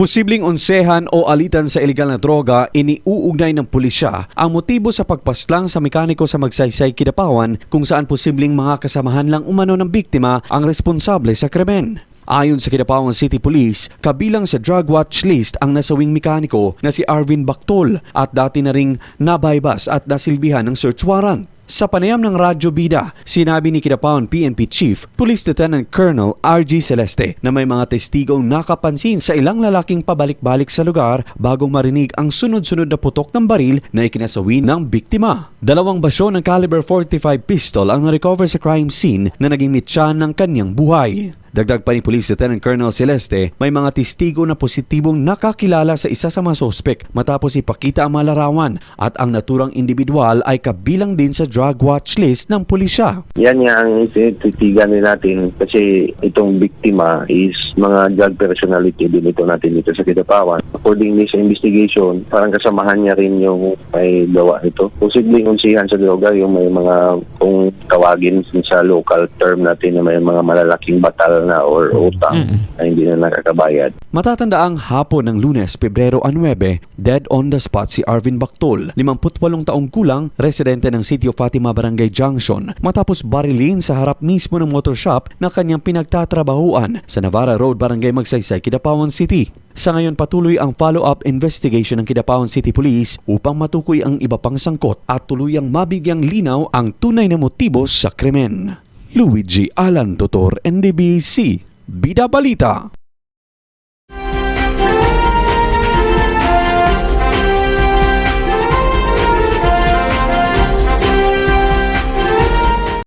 Posibleng onsehan o alitan sa ilegal na droga iniuugnay ng pulisya ang motibo sa pagpaslang sa mekaniko sa Magsaysay, Kidapawan kung saan posibleng mga kasamahan lang umano ng biktima ang responsable sa krimen. Ayon sa Kidapawan City Police, kabilang sa drug watch list ang nasawing mekaniko na si Arvin Bactol at dati na ring nabaybas at nasilbihan ng search warrant. Sa panayam ng Radyo Bida, sinabi ni Kidapawan PNP Chief Police Lieutenant Colonel R.G. Celeste na may mga testigong nakapansin sa ilang lalaking pabalik-balik sa lugar bago marinig ang sunod-sunod na putok ng baril na ikinasawi ng biktima. 2 basyo ng caliber .45 pistol ang na-recover sa crime scene na naging mitya ng kanyang buhay. Dagdag pa ni Police Lieutenant Colonel Celeste, may mga testigo na positibong nakakilala sa isa sa mga sospek matapos ipakita ang mga larawan at ang naturang individual ay kabilang din sa drug watch list ng pulisya. Yan nga ang itititigan natin kasi itong biktima is mga drug personality din ito natin dito sa Kidapawan. Accordingly sa investigation, parang kasamahan niya rin yung may gawa ito. Posibleng unsihan sa droga yung may mga kung tawagin sa local term natin na may mga malalaking batal na or utang na hindi na nakakabayad. Matatandaang hapon ng Lunes, Pebrero 9, dead on the spot si Arvin Bactol, 58 taong gulang, residente ng City of Fatima Barangay Junction, matapos barilin sa harap mismo ng motor shop na kanyang pinagtatrabahuan sa Navarra Road, Barangay Magsaysay, Kidapawan City. Sa ngayon patuloy ang follow-up investigation ng Kidapawan City Police upang matukoy ang iba pang sangkot at tuluyang mabigyang linaw ang tunay na motibo sa krimen. Luigi Alan Totor, NDBC, Bida Balita.